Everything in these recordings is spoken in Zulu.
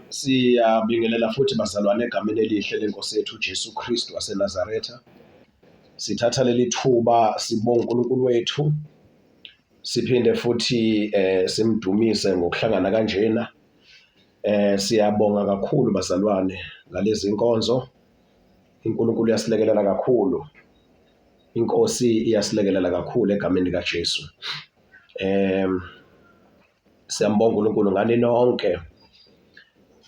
Siyabingelela futhi bazalwane egameni elihle lenkosi yethu uJesu Kristu waseNazaretha. Sithatha leli thuba sibonga uNkulunkulu wethu. Siphinde futhi simdumise ngokuhlangana kanjena. Siyabonga kakhulu bazalwane ngalezi inkonzo. uNkulunkulu uyasilekelela kakhulu. Inkosi iyasilekelela kakhulu egameni likaJesu. Siyambonga uNkulunkulu ngani nonke.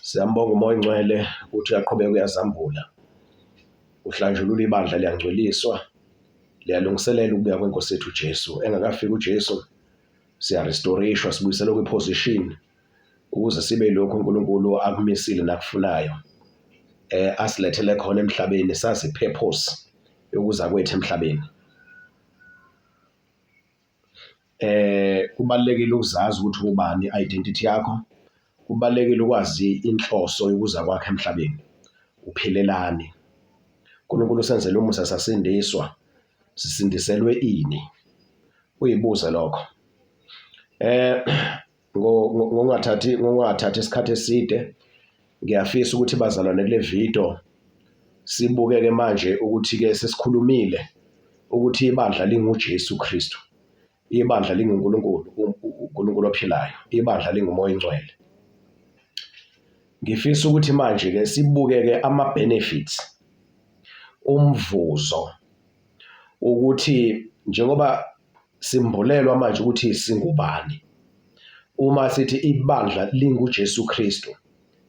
Siyambonga uMoya Ongcwele ukuthi uyaqhubeka uyazambula. Uhlanjulula ibandla liyangcweliswa, liyalungiselela ukubuya kwenkosi yethu uJesu. Engakafika uJesu siyarestoreshwa, sibuyiselwe kwiposition ukuze sibe lokho uNkulunkulu akumisile nakufunayo. Asilethele khona emhlabeni sazi ipurpose yokuza kwethu emhlabeni. Kubalekile ukuzazi ukuthi ubani identity yakho. Kubalekile ukwazi inhloso yokuza kwakhe emhlabeni. Uphilelani. uNkulunkulu usenzele umusa sasindiswa. Sisindiselwe ini? Uyibuze lokho. Ngongathathi isikhathi eside ngiyafisa ukuthi bazalwane kule video sibukeke manje ukuthi ke sesikhulumile ukuthi ibandla linguJesu Kristu. Ibandla linguNkulunkulu, uNkulunkulu ophilayo. Ibandla linguMoya Ongcwele. Ngifisa ukuthi manje ke sibukeke ama benefits, umvuzo, ukuthi njengoba simbulelwa manje ukuthi singubani. Uma sithi ibandla linguJesu Kristu,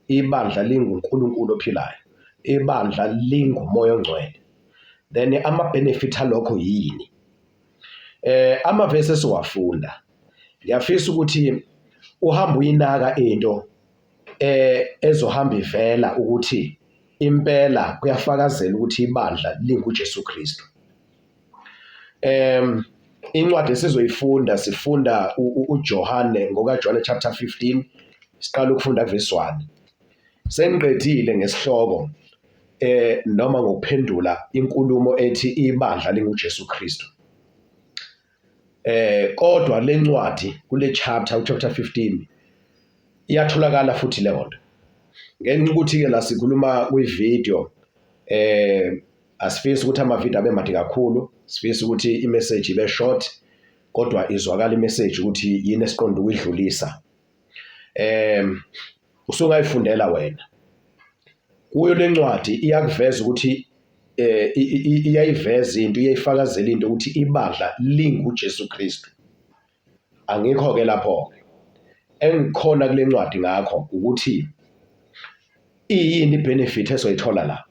ibandla linguNkulunkulu ophilayo, ibandla linguMoya Ongcwele, then ama benefit alokho yini? Amavesi esiwafunda. Ngiyafisa ukuthi uhamba uyinaka into ezohamba ivela ukuthi impela kuyafakazela ukuthi ibandla linguJesu Kristu. Incwadi esizoyifunda sifunda uJohane ngokaJohane chapter 15 siqala ukufunda verse 1. Sengiqedile ngesihloko noma ngokuphendula inkulumo ethi ibandla linguJesu Kristu. Kodwa lencwadi kule chapter 15 iyatholakala futhi le nto. Ngenxa ukuthi ke la sikhuluma kwi-video asifisi ukuthi ama-video abe made kakhulu, sifisa ukuthi i-message ibe short kodwa izwakala i-message ukuthi yini esiqonda ukuyidlulisa. Usungayifundela wena. Kuyo lencwadi iyakuveza ukuthi iyayiveza into, iyayifakazela into ukuthi ibandla linguJesu Kristu. Angikho ke lapho ke. Engikhona kule ncwadi ngakho ukuthi iyini benefit esoyithola la.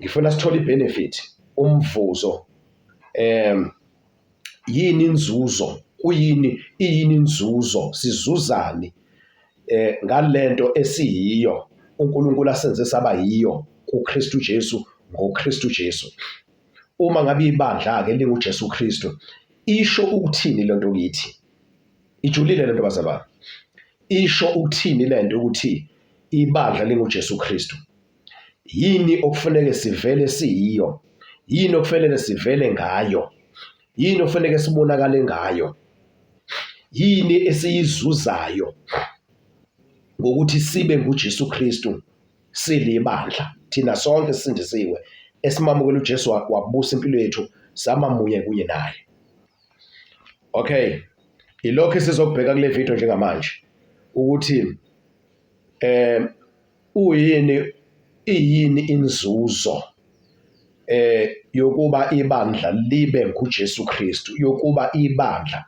Ngifuna sithole ibenefit, umvuzo. Yini inzuzo? Iyini inzuzo? Sizuzani ngalento esiyiyo uNkulunkulu asenze saba yiyo kuKristu Jesu, ngoKristu Jesu. Uma ngabe ibandla ke linguJesu Kristu, isho ukuthini lento kithi? Ijulile lento bazalwane. Isho ukuthini lento ukuthi ibandla linguJesu Kristu? Yini okufanele sivele siyiyo? Yini okufanele sivele ngayo? Yini okufanele sibonakale ngayo? Yini esiyizuzayo ngokuthi sibe nguJesu Kristu silibandla? Thina sonke sisindisiwe esimamukela uJesu wabusa impilo yethu samamunye kuye naye. Okay. Ilokho sizokubheka kule video njengamanje ukuthi iyini inzuzo yokuba ibandla libe nguJesu Kristu, yokuba ibandla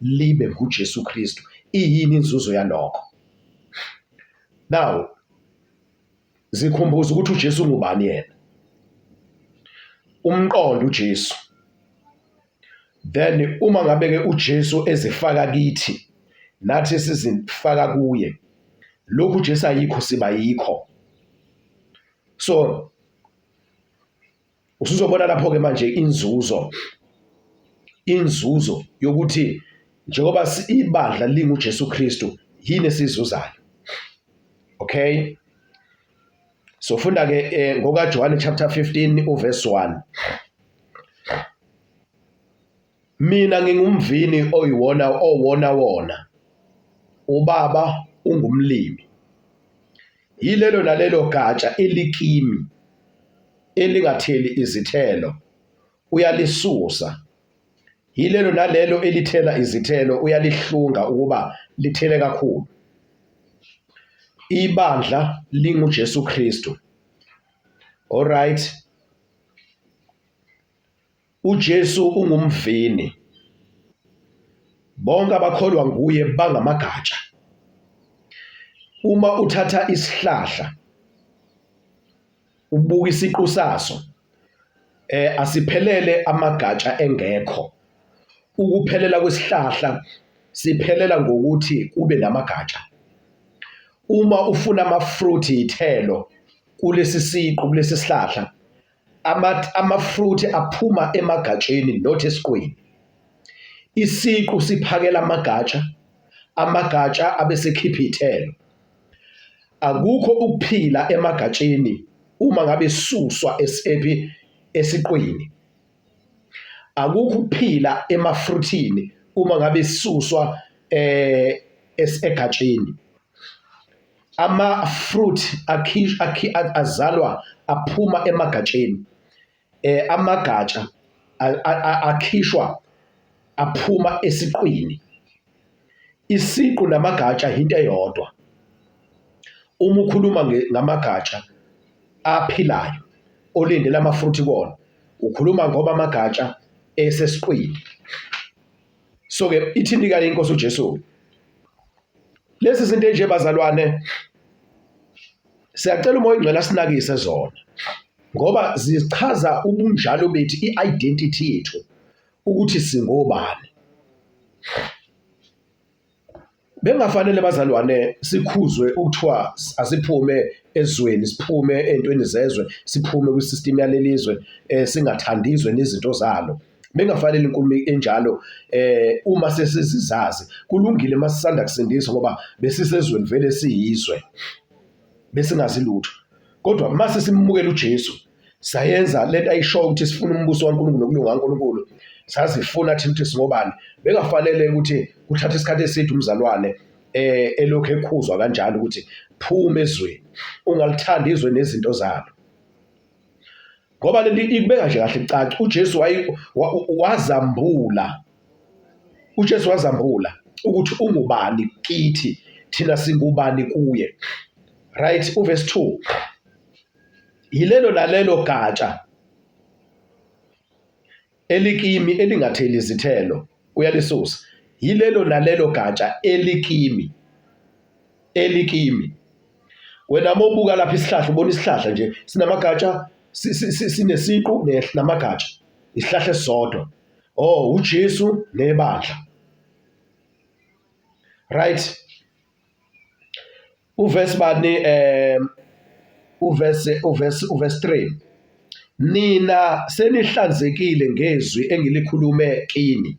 libe nguJesu Kristu. Iyini inzuzo yalokho? Now zikhumbuza ukuthi uJesu ngubani yena. Umqondo uJesu. Then uma ngabe ke uJesu ezifaka kithi nathi sizifaka kuye, lokhu uJesu ayikho siba yikho. So usuzobona lapho ke manje inzuzo yokuthi njengoba ibandla linguJesu Kristu yini esizuzayo. Okay? So funda ke ngokaJohane chapter 15 uverse 1. Mina ngingumvini owona. UBaba ungumlimi, yilelo nalelo gatsha elikimi elingatheli izithelo uyalisusa, yilelo nalelo elithela izithelo uyalihlunga ukuba lithele kakhulu. Ibandla linguJesu Kristu. Alright. uJesu ungumvini, bonke abakholwa nguye bangamagatsha. Uma uthatha isihlahla ubuka isiqu saso, asiphelele amagatsha engekho. Ukuphelela kwesihlahla siphelela ngokuthi kube namagatsha. Uma ufuna amafruit ithelo kulesi siqu kulesi sihlahla, amafruit aphuma emagatsheni not esiqwini. Isiqu siphakela amagatsha abesekhipha ithelo. Akukho ukuphila emagatsheni uma ngabe suswa esiqwini. Akukho ukuphila emafruithini uma ngabe suswa egatsheni. Ama-fruit azalwa aphuma emagatsheni. Amagatsha akhishwa aphuma esiqwini. Isiqu namagatsha into eyodwa. Uma ukhuluma ngamagatsha aphilayo olindele amafruit kuwona, ukhuluma ngoba amagatsha esesiqwini. So-ke ithini-ke inkosi uJesu? Lezi zinto nje bazalwane, siyacela uMoya oNgcwele asinakise zona ngoba zichaza ubunjalo bethu, i-identity yethu ukuthi singobani. Bengafanele bazalwane sikhuzwe ukuthiwa asiphume ezweni, siphume ey'ntweni zezwe, siphume kwisystem yalelizwe, singathandizwe nezinto zalo. Bengafanele inkulumo enjalo uma sesizizazi. Kulungile masisanda kusindiswa ngoba besisezweni vele siyizwe besingazi lutho. Kodwa mase simukela uJesu, sayenza lento ayisho ukuthi sifuna umbuso kaNkulunkulu nokulunga kaNkulunkulu, sazifuna thina ukuthi singobani. Bengafanele ukuthi kuthatha isikhathi eside umzalwane elokhu ekhuzwa kanjalo ukuthi phuma ezweni, ungalithandi izwe nezinto zalo. Ngoba lento ikubeka nje kahle kucaca. uJesu wazambula. uJesu wazambula ukuthi ungubani kithi, thina singubani kuye. Right, uverse 2. Yilelo nalelo gatsha elikimi elingatheli izithelo uyalisusa. Yilelo nalelo gatsha elikimi. Wena mobuka lapha isihlahla, ubona isihlahla nje sinamagatsha, sinesiqu namagatsha, isihlahla esisodwa. uJesu nebandla. Right. Uverse 3. Nina senihlanzekile ngezwi engilikhulume kini.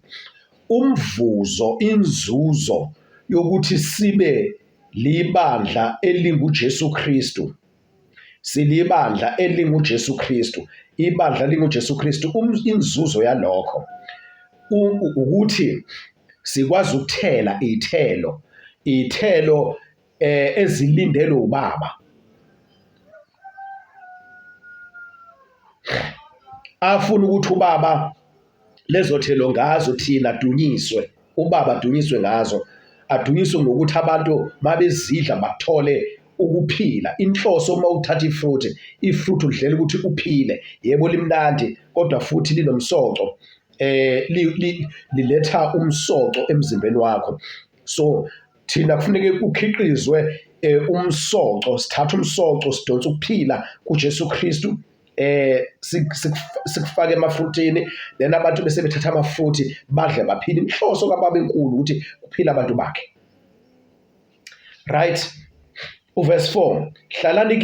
Umvuzo, inzuzo yokuthi sibe libandla elinguJesu Kristu. Silibandla elinguJesu Kristu. Ibandla linguJesu Kristu. Inzuzo yalokho ukuthi sikwazi ukuthela iy'thelo ezilindelwe uBaba. Afuna ukuthi uBaba lezo thelo ngazo thina adunyiswe, uBaba adunyiswe ngazo, adunyiswe ngokuthi abantu mabezidla bathole ukuphila. Inhloso uma uthatha ifruit udlela ukuthi uphile, yebo limnandi kodwa futhi linomsoco, liletha umsoco emzimbeni wakho. So thina kufuneke ukhiqizwe umsoco, sithatha umsoco sidonsa ukuphila kuJesu Kristu, sikufake emafruthini, then abantu bese bethatha amafruthi badle baphile. Inhloso kaBaba enkulu ukuthi kuphila abantu bakhe. Right. Uverse 4. Hlalani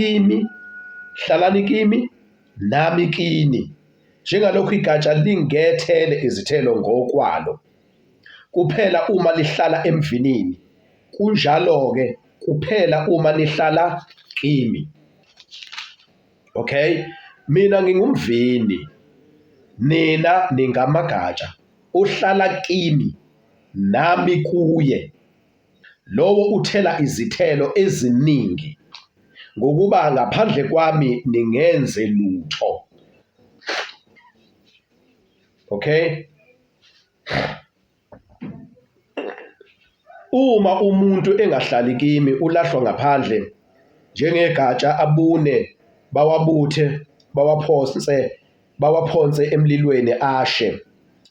kimi nami kini. Njengalokhu igatsha lingethele izithelo ngokwalo kuphela uma lihlala emvinini, kunjalo-ke kuphela uma nihlala kimi. Okay. Mina ngingumvini, nina ningamagatsha. Uhlala kimi nami kuye. lowo uthela izithelo eziningi, ngokuba ngaphandle kwami ningenze lutho. Okay? Uma umuntu engahlali kimi ulahlwa ngaphandle njengegatsha abune bawabuthe bawaphonse emlilweni ashe.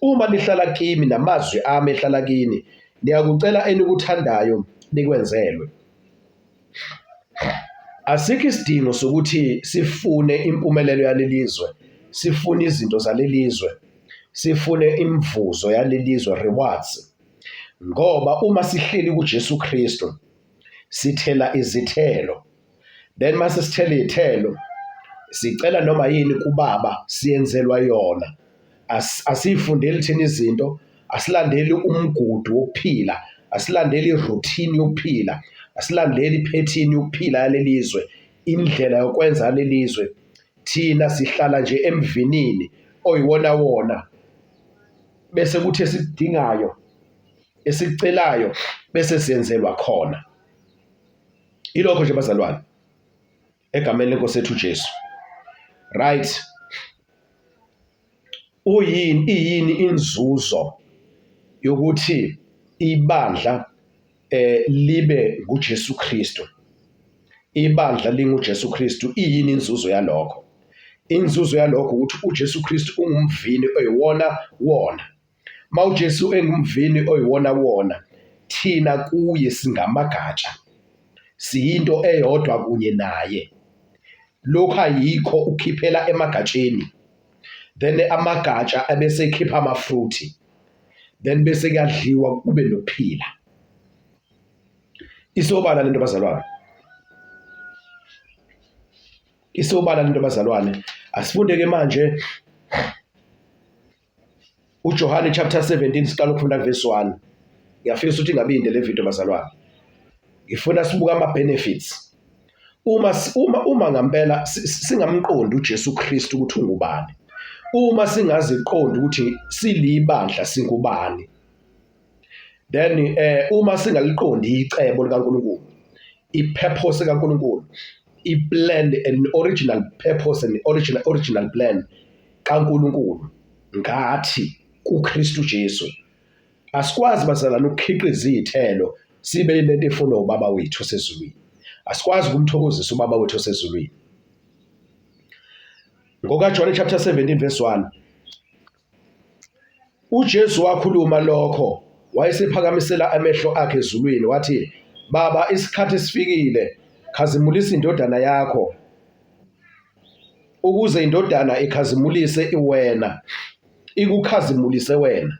Uma nihlala kimi namazwi ami ehlala kini, niyakucela enikuthandayo nikwenzelwe. Asikho isidingo sokuthi sifune impumelelo yalelizwe, sifune izinto zalelizwe, sifune imivuzo yalelizwe, rewards. Ngoba uma sihleli kuJesu Kristu sithela izithelo. Then mase sithela izithelo sicela noma yini kuBaba siyenzelwa yona. Asifundeli thina izinto, asilandeli umgudu wokuphila, asilandeli iroutine yokuphila, asilandeli iphethini yokuphila yalelizwe, indlela yokwenza yalelizwe. Thina sihlala nje emvinini oyiwona wona, bese kuthi esikudingayo esicelayo bese siyenzelwa khona. Ilokho nje bazalwane, egameni lenkosi yethu Jesu. Right? Iyini inzuzo yokuthi ibandla libe nguJesu Kristu? Ibandla linguJesu Kristu, iyini inzuzo yalokho? Inzuzo yalokho ukuthi uJesu Kristu ungumvini oyiwona wona. MawuJesu engumvini oyiwona wona, thina kuye singamagatsha, siyinto eyodwa kunye naye. Lokho ayikho ukhiphela emagatsheni, then amagatsha abese ekhipha amafruthi, then bese kuyadliwa kube nokuphila. Isobala lento bazalwane, isobala lento bazalwane. Asifunde-ke manje uJohane chapter 17 siqala ukufunda verse 1. Ngiyafisa ukuthi ngabe inde le video bazalwane. Ngifuna sibuka ama-benefits. Uma ngempela singamqondi uJesu Kristu ukuthi ungubani, uma singaziqondi ukuthi silibandla singubani, then uma singaliqondi icebo likaNkulunkulu, i-purpose kaNkulunkulu, i-plan and original purpose and original plan kaNkulunkulu ngathi kuKristu Jesu, asikwazi bazalwane ukukhiqiza izithelo sibe lento efuna ubaba wethu osezulwini. Asikwazi ukumthokozisa ubaba wethu osezulwini. NgokaJohn chapter 17 verse 1, uJesu wakhuluma lokho, wayesephakamisela amehlo akhe ezulwini wathi, Baba, isikhathi sifikile, khazimulisa indodana yakho, ukuze indodana ikhazimulise iwena, ikukhazimulise wena,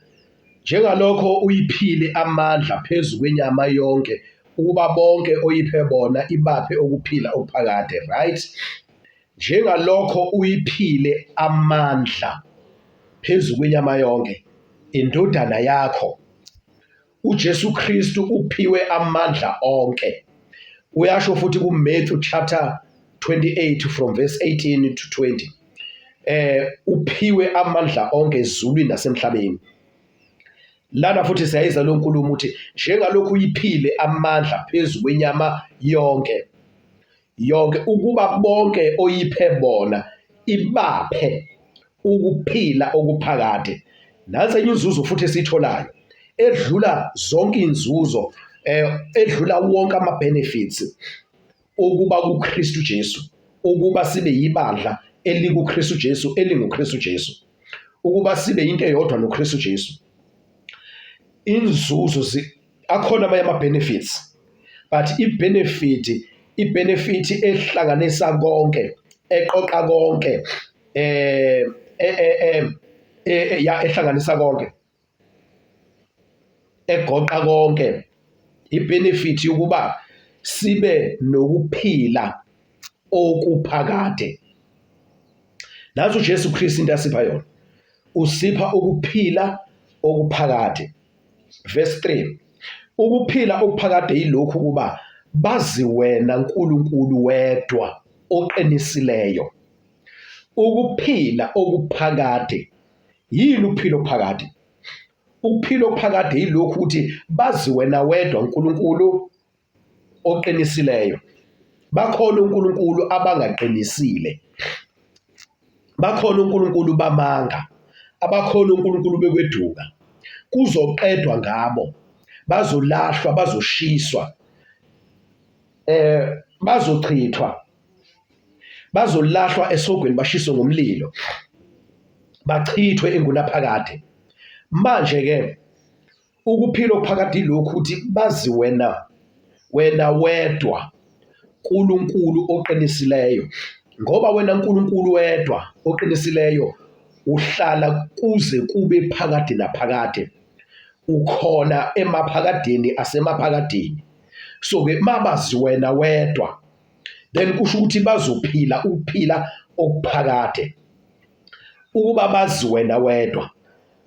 njengalokho uyiphile amandla phezu kwenyama yonke, ukuba bonke oyiphe bona ibaphe ukuphila okuphakade. Right? Njengalokho uyiphile amandla phezu kwenyama yonke, indodana yakho uJesu Kristu uphiwe amandla onke. Uyasho futhi kuMatthew chapter 28 from verse 18 to 20. Uphiwe amandla onke ezulwini nasemhlabeni. Lana futhi siyayizwa lo nkulumo uthi njengalokhu uyiphile amandla phezu kwenyama yonke ukuba bonke oyiphe bona ibaphe ukuphila okuphakade. Nansi enye inzuzo futhi esitholayo edlula zonke inzuzo, edlula wonke ama-benefits, ukuba kuKristu Jesu, ukuba sibe yibandla elikuKristu Jesu, elinguKristu Jesu, ukuba sibe into eyodwa noKristu Jesu. Inzuzo akhona amanye ama-benefits, but i-benefit ehlanganisa konke, eqoqa konke, ehlanganisa konke, egoqa konke, i-benefit yokuba sibe nokuphila okuphakade. Nazo uJesu Kristu into asipha yona, usipha ukuphila okuphakade. Verse 3, ukuphila okuphakade yilokhu kuba bazi wena Nkulunkulu wedwa oqinisileyo. Ukuphila okuphakade yini ukuphila okuphakade? Ukuphila okuphakade yilokhu ukuthi bazi wena wedwa uNkulunkulu oqinisileyo. Bakhona uNkulunkulu abangaqinisile. Bakhona uNkulunkulu bamanga. Abakhona uNkulunkulu bekweduka. Kuzoqedwa ngabo. Bazolahlwa, bazoshiswa. Bazochithwa. Bazolahlwa esogweni bashiswe ngomlilo. Bachithwe engunaphakade. Manje ke ukuphila okuphakade lokhu ukuthi bazi wena wedwa uNkulunkulu oqinisileyo. Ngoba wena uNkulunkulu wedwa oqinisileyo uhlala kuze kube phakade naphakade. Ukhona emaphakadeni asemaphakadeni. So ke mabazi wena wedwa, then kusho ukuthi bazophila ukuphila okuphakade. Ukuba bazi wena wedwa.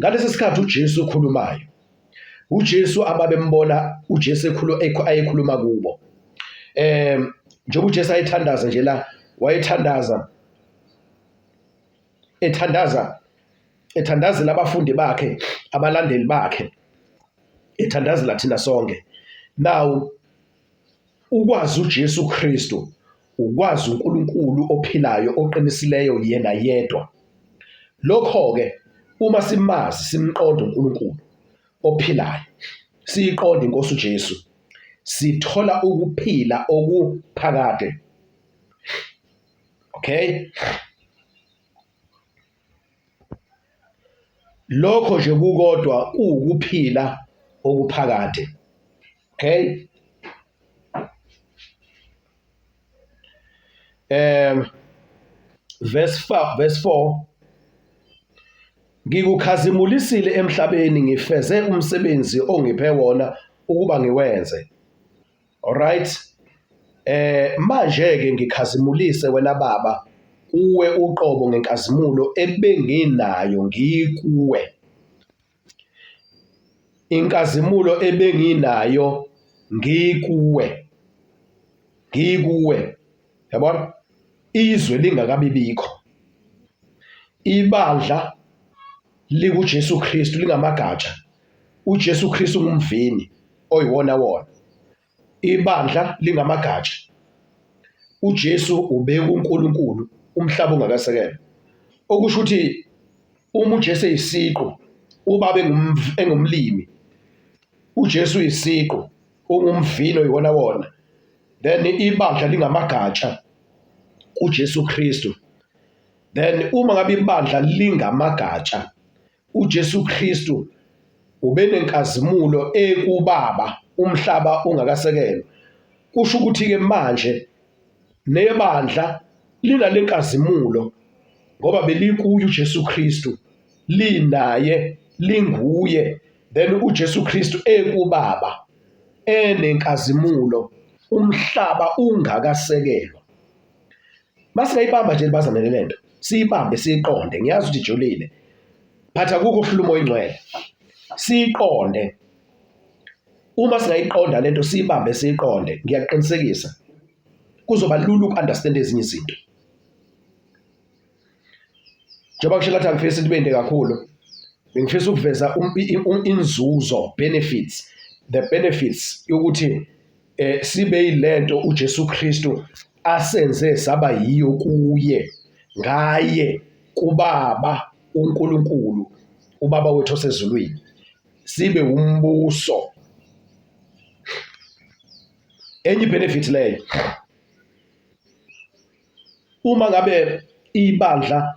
Ngalesi sikhathi uJesu ukhulumayo, uJesu ababembona uJesu ayekhuluma kubo. Njengoba uJesu ayethandaza nje la, wayethandaza ethandazela abafundi bakhe, abalandeli bakhe, ethandazela thina sonke. Now ukwazi uJesu Kristu, ukwazi uNkulunkulu ophilayo oqinisileyo yena yedwa. Lokho ke uma simazi simqonda uNkulunkulu ophilayo, siyiqonda inkosi uJesu, sithola ukuphila okuphakade. Okay? Lokho nje kukodwa kuwukuphila okuphakade. Okay? Verse 4, ngikukhazimulisile emhlabeni, ngifeze umsebenzi ongiphe wona ukuba ngiwenze. Alright? Manje ke ngikhazimulise wena Baba kuwe uqobo ngenkazimulo ebenginayo ngikuwe. Inkazimulo ebenginayo ngikuwe. Yabona? Izwe lingakabi bikho. Ibandla likuJesu Kristu lingamagatsha. uJesu Kristu ngumvini oyiwona wona. Ibandla lingamagatsha. uJesu ubeka uNkulunkulu umhlaba ungakasekelwa. Okusho ukuthi uma uJesu eyisiqu, ubaba engumlimi, uJesu uyisiqu, ungumvini oyiwona wona, then ibandla lingamagatsha kuJesu Kristu. Then uma ngabe ibandla lingamagatsha, uJesu Kristu ubenenkazimulo ekubaba umhlaba ungakasekelwa. Kusho ukuthi ke manje nebandla linalenkazimulo ngoba belikuye uJesu Kristu, linaye, linguye, then uJesu Kristu ekubaba enenkazimulo umhlaba ungakasekelwa. Masingayibamba nje libazanele lento, siyibambe siyiqonde. Ngiyazi ukuthi ijulile. Phatha kuko uhluma oyingcwele. Siyiqonde. Uma singayiqonda lento siyibambe siyiqonde, ngiyaqinisekisa kuzoba lula uku-understand ezinye izinto. Njengoba kusho ngathi angifisi ukuthi bende kakhulu, bengifisa ukuveza inzuzo, benefits, the benefits yokuthi sibe yilento uJesu Kristu asenze saba yiyo kuye, ngaye, kubaba uNkulunkulu, ubaba wethu osezulwini. Sibe umbuso. Enye benefit leyo, uma ngabe ibandla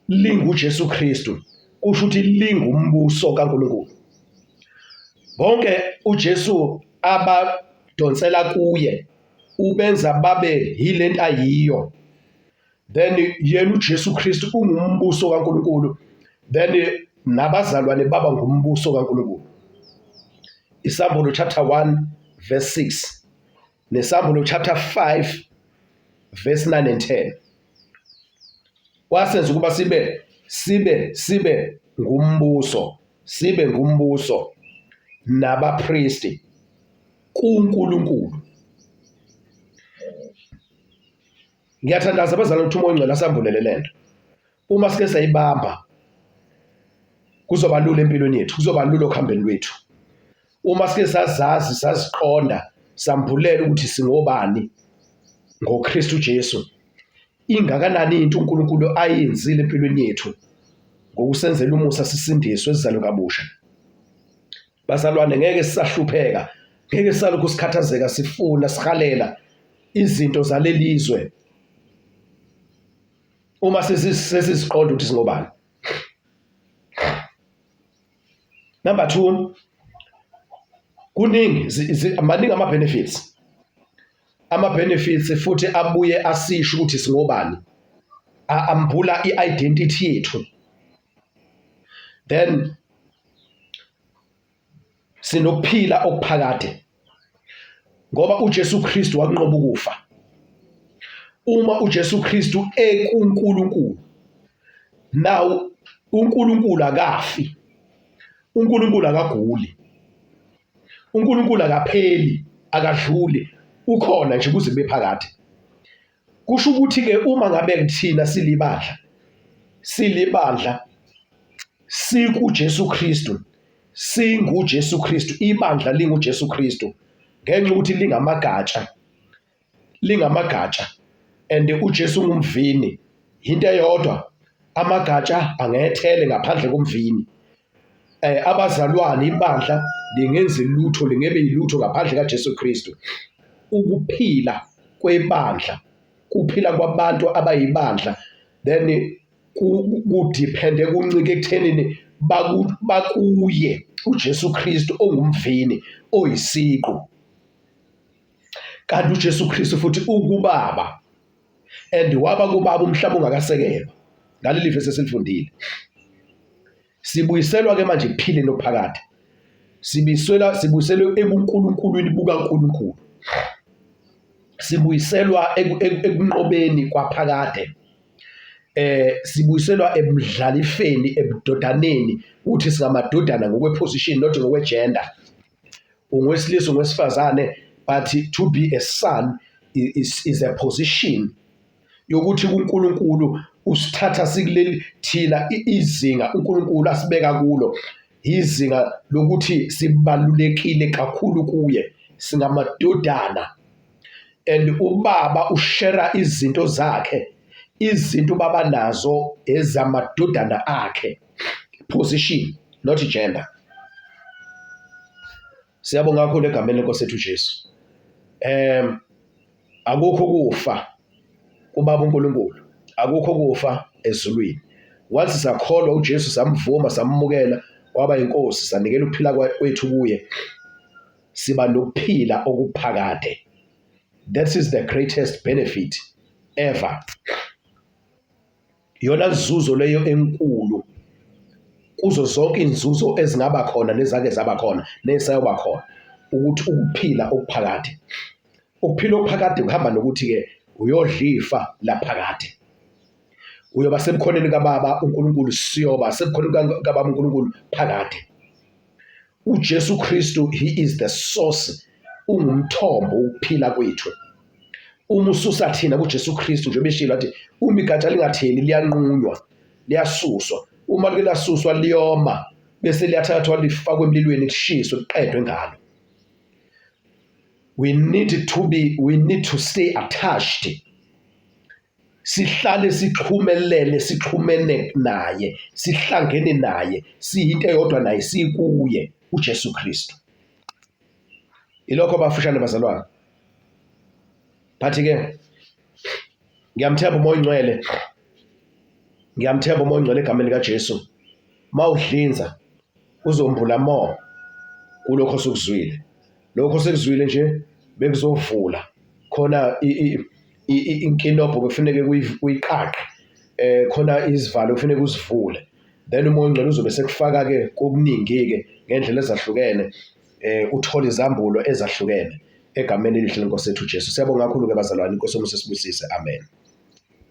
linguJesu Kristu, kusho ukuthi lingumbuso kaNkulunkulu. Bonke uJesu abadonsela kuye ubenza babe yilento ayiyo. Then yena uJesu Kristu ungumbuso kaNkulunkulu, then nabazalwane baba ngumbuso kaNkulunkulu. Isambulu chapter 1 verse 6 nesambulu chapter 5 verse 9 and 10. Wasenza ukuba sibe ngumbuso nabapristi kuNkulunkulu. Ngiyathandaza abazalwane ukuthi umoya ongcwele asambulele lento. Uma sike sayibamba kuzoba lula empilweni yethu, kuzoba lula okuhambeni lwethu. Uma sike sazazi, saziqonda, sambulela ukuthi singobani ngoKristu Jesu, ingakanani into uNkulunkulu ayenzile empilweni yethu ngokusenzela umusa sisindiswe sizalwe kabusha. Bazalwane, ngeke sisahlupheka, ngeke sisalokhu sikhathazeka sifuna sihalela izinto zalelizwe uma sesiziqonda ukuthi singobani. Number 2, maningi ama-benefits. Ama-benefits futhi abuye asisho ukuthi singobani, ambula i-identity yethu. Then sinokuphila okuphakade ngoba uJesu Kristu wakunqoba ukufa. Uma uJesu Kristu ekuNkulunkulu, now uNkulunkulu akafi, uNkulunkulu akaguli, uNkulunkulu akapheli, akadluli, ukhona nje kuze kube phakade. Kusho ukuthi ke uma ngabe kuthina silibandla sikuJesu Kristu, singuJesu Kristu, ibandla linguJesu Kristu, ngenxa ukuthi lingamagatsha and uJesu ngumvini, into eyodwa, amagatsha angethele ngaphandle komvini. Abazalwane, ibandla lingenzi lutho, lingebe yilutho ngaphandle kaJesu Kristu. Ukuphila kwebandla, kuphila kwabantu abayibandla, then kudiphende kuncike ekuthenini bakuye uJesu Kristu ongumvini oyisiqu. Kanti uJesu Kristu futhi ukubaba, and waba kubaba umhlaba ungakasekelwa. Ngaleli vesi esilifundile sibuyiselwa ke manje kuphileni okuphakade, sibuyiselwe ebuNkulunkulwini bukaNkulunkulu, sibuyiselwa ekunqobeni kwaphakade, sibuyiselwa ebudlalifeni, ebudodaneni, uthi singamadodana ngokweposition not ngokwegender, ungwesilisa ungwesifazane, but to be a son is a position yokuthi uNkulunkulu usithatha sikuleli thina izinga uNkulunkulu asibeka kulo, izinga lokuthi sibalulekile kakhulu kuye, singamadodana, and ubaba ushare izinto zakhe, izinto baba nazo ezamadodana akhe, position not gender. Siyabonga kakhulu egameni lenkosi yethu Jesu. Akukho kufa kubaba uNkulunkulu, akukho kufa ezulwini. Once sakholwa uJesu, samvuma, sammukela waba inkosi, sanikela ukuphila kwethu kuye, siba nokuphila okuphakade. That is the greatest benefit ever. Yona nzuzo leyo enkulu kuzo zonke inzuzo ezingaba khona nezake zaba khona nesayoba khona, ukuthi ukuphila okuphakade. Ukuphila okuphakade kuhamba nokuthi ke uyodlifa laphakade, uyoba semkhoneni kaBaba uNkulunkulu, siyoba semkhoneni kaBaba uNkulunkulu phakade. uJesu Kristu, he is the source, ungumthombo ukuphila kwethu. Uma ususa thina kuJesu Kristu nje beshilo athi uma igatsha lingatheli liyanqunywa, liyasuswa, uma like lasuswa liyoma bese liyathathwa lifakwe emlilweni lishiswe liqedwe ngalo. We need to stay attached. Sihlale sixhumene naye, sihlangene naye, siyinto eyodwa naye, sikuye uJesu Kristu. Ilokho bafushane bazalwane. Phathi ke ngiyamthemba umoya ongcwele, ngiyamthemba umoya ongcwele egameni likaJesu. Mawudlinza uzombula mo kulokho sokuzwile. Lokho sekuzwile nje bekuzovula khona inkinobho kufanele kuyiqaqe, khona izivalo kufanele uzivule, then umoya ongcwele uzobe sekufaka ke kokuningi ke ngendlela ezahlukene, uthola izambulo ezahlukene egameni elihle lenkosi yethu Jesu. Siyabonga kakhulu ke bazalwane, inkosi yomusa sibusise. Amen.